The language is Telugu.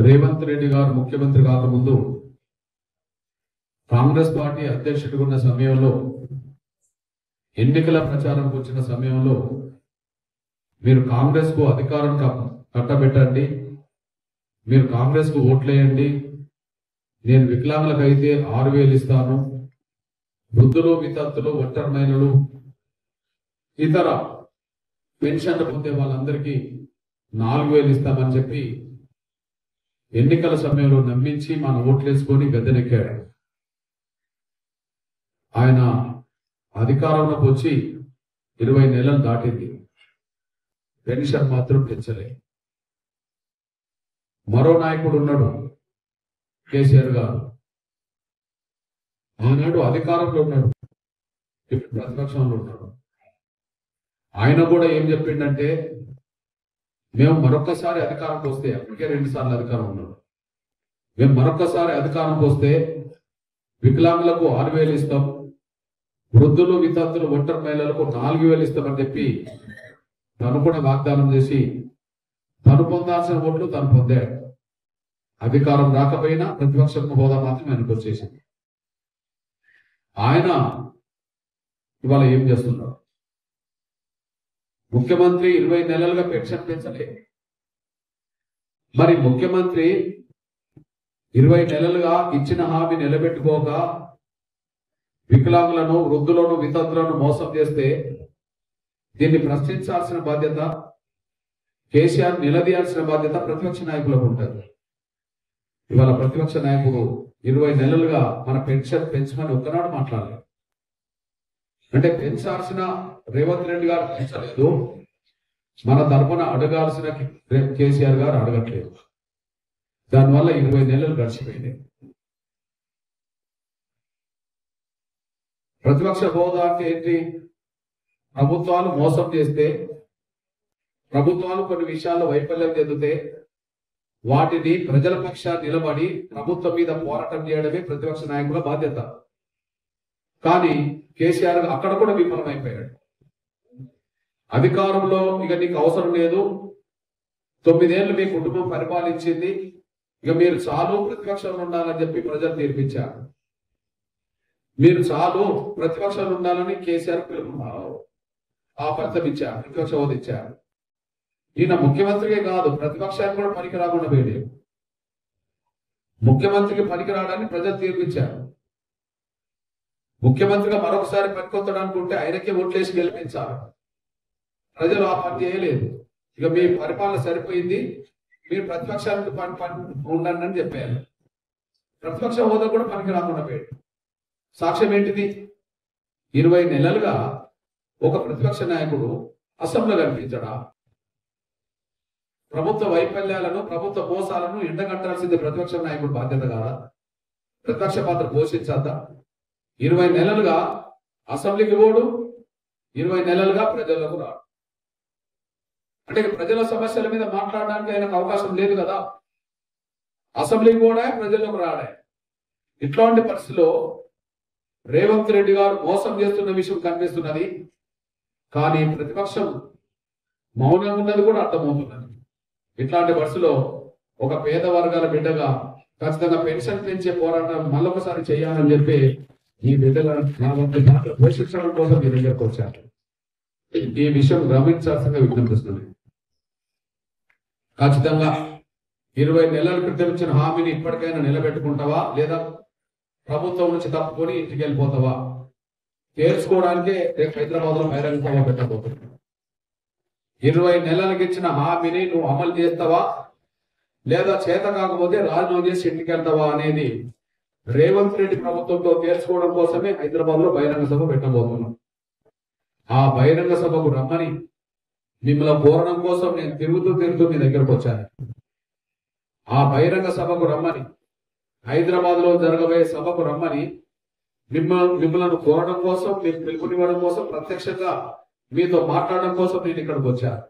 రేవంత్ రెడ్డి గారు ముఖ్యమంత్రి కాకముందు కాంగ్రెస్ పార్టీ అధ్యక్షుడిగా ఉన్న సమయంలో ఎన్నికల ప్రచారంకు వచ్చిన సమయంలో మీరు కాంగ్రెస్ కు అధికారం కట్టబెట్టండి, మీరు కాంగ్రెస్ కు ఓట్లేయండి, నేను వికలాంగులకైతే 6,000 ఇస్తాను, వృద్ధులు వితంతులు ఒంటరి మహిళలు ఇతర పెన్షన్లు పొందే వాళ్ళందరికీ 4,000 ఇస్తామని చెప్పి ఎన్నికల సమయంలో నమ్మించి మన ఓట్లేసుకొని గద్దెనెక్కాడు. ఆయన అధికారంలోకి వచ్చి 20 నెలలు దాటింది, పెన్షన్ మాత్రం పెంచలే. మరో నాయకుడు ఉన్నాడు కేసీఆర్ గారు, ఆనాడు అధికారంలో ఉన్నాడు, ఇప్పుడు ప్రతిపక్షంలో ఉన్నాడు. ఆయన కూడా ఏం చెప్పిండంటే, మేము మరొక్కసారి అధికారంకి వస్తే, అప్పటికే 2 సార్లు అధికారం ఉన్నాడు, మేము మరొక్కసారి అధికారంకి వస్తే వికలాంగులకు 6,000 ఇస్తాం, వృద్ధులు వితంతులు ఒంటరి మహిళలకు 4,000 ఇస్తామని చెప్పి తను కూడా వాగ్దానం చేసి తను పొందాల్సిన ఓట్లు తను పొందాడు. అధికారం రాకపోయినా ప్రతిపక్ష హోదా మాత్రం ఆయనకు వచ్చేసింది. ఆయన ఇవాళ ఏం చేస్తున్నాడు? ముఖ్యమంత్రి 20 నెలలుగా పెన్షన్ పెంచలే. మరి ముఖ్యమంత్రి 20 నెలలుగా ఇచ్చిన హామీ నిలబెట్టుకోక వికలాంగులను, వృద్ధులను, వితంతులను మోసం చేస్తే దీన్ని ప్రశ్నించాల్సిన బాధ్యత, కేసీఆర్ నిలదీయాల్సిన బాధ్యత ప్రతిపక్ష నాయకులకు ఉంటుంది. ఇవాళ ప్రతిపక్ష నాయకుడు 20 నెలలుగా మన పెన్షన్ పెంచమని ఒక్కనాడు మాట్లాడలేదు. అంటే పెంచాల్సిన రేవంత్ రెడ్డి గారు పెంచలేదు, మన తరఫున అడగాల్సిన కేసీఆర్ గారు అడగట్లేదు. దానివల్ల 20 నెలలు గడిచిపోయింది. ప్రతిపక్ష హోదా అంటే ఏంటి? ప్రభుత్వాలు మోసం చేస్తే, ప్రభుత్వాలు కొన్ని విషయాల్లో వైఫల్యం చెందితే వాటిని ప్రజల పక్షాన్ని నిలబడి ప్రభుత్వం మీద పోరాటం చేయడమే ప్రతిపక్ష నాయకుల బాధ్యత. కానీ కేసీఆర్ అక్కడ కూడా విఫలమైపోయాడు. అధికారంలో ఇక నీకు అవసరం లేదు, 9 ఏళ్లు మీ కుటుంబం పరిపాలించింది, ఇక మీరు చాలు ప్రతిపక్షంలో ఉండాలని చెప్పి ప్రజలు తీర్పిచ్చారు. మీరు చాలు ప్రతిపక్షంలో ఉండాలని కేసీఆర్ ఆ ఫలితం ఇచ్చారు, ప్రతిపక్ష హోదా ఇచ్చారు. ఈయన ముఖ్యమంత్రికే కాదు, ప్రతిపక్షానికి కూడా పనికి రాకుండా పోయాడు. ముఖ్యమంత్రికి పనికి రావడానికి ప్రజలు తీర్పిచ్చారు. ముఖ్యమంత్రిగా మరొకసారి పనికొస్తాడు అనుకుంటే ఆయనకే ఓట్లేసి గెలిపించారు. ప్రజలు ఆ పని చేయలేదు. ఇక మీ పరిపాలన సరిపోయింది, మీరు ప్రతిపక్షానికి ఉండండి అని చెప్పారు. ప్రతిపక్ష హోదా కూడా పనికి రాకుండా పోయాడు. సాక్ష్యం ఏంటిది? 20 నెలలుగా ఒక ప్రతిపక్ష నాయకుడు అసెంబ్లీలో కనిపించడా? ప్రభుత్వ వైఫల్యాలను, ప్రభుత్వ మోసాలను ఎండగట్టాల్సింది ప్రతిపక్ష నాయకుడు బాధ్యత కాదా? ప్రతిపక్ష పాత్ర పోషించద్దా? 20 నెలలుగా అసెంబ్లీకి పోడు, 20 నెలలుగా ప్రజలకు రాడు. అంటే ప్రజల సమస్యల మీద మాట్లాడడానికి ఆయనకు అవకాశం లేదు కదా. అసెంబ్లీకి కూడా ప్రజలకు రాడే. ఇట్లాంటి పరిస్థితిలో రేవంత్ రెడ్డి గారు మోసం చేస్తున్న విషయం కనిపిస్తున్నది. కానీ ప్రతిపక్షం మౌనంగా ఉన్నది కూడా అర్థమవుతున్నది. ఇట్లాంటి పరిస్థితిలో ఒక పేద వర్గాల బిడ్డగా ఖచ్చితంగా పెన్షన్ పెంచే పోరాటం మళ్ళొకసారి చేయాలని చెప్పి ఈ బిడ్డల పోషించడం కోసం మీ దగ్గరకు వచ్చారు. ఈ విషయం గమనించాల్సిందిగా విజ్ఞప్తిస్తుంది. ఖచ్చితంగా 20 నెలల క్రితం ఇచ్చిన హామీని ఇప్పటికైనా నిలబెట్టుకుంటావా, లేదా ప్రభుత్వం నుంచి తప్పుకొని ఇంటికి వెళ్ళిపోతావా? తేల్చుకోవడానికే రేపు హైదరాబాద్ లో బహిరంగ సభ పెట్టబోతున్నావు. 20 నెలలకు ఇచ్చిన హామీని నువ్వు అమలు చేస్తావా, లేదా చేత కాకపోతే రాజీనామా చేసి ఇంటికి వెళ్తావా అనేది రేవంత్ రెడ్డి ప్రభుత్వంతో తేల్చుకోవడం కోసమే హైదరాబాద్ లో బహిరంగ సభ పెట్టబోతున్నాం. ఆ బహిరంగ సభకు రమ్మని మిమ్మల్ని కోరడం కోసం నేను తిరుగుతూ మీ దగ్గరకు వచ్చాను. ఆ బహిరంగ సభకు రమ్మని, హైదరాబాద్ లో జరగబోయే సభకు రమ్మని మిమ్మల్ని కోరడం కోసం, మీకు పిలుపునివ్వడం కోసం, ప్రత్యక్షంగా మీతో మాట్లాడడం కోసం నేను ఇక్కడికి వచ్చాను.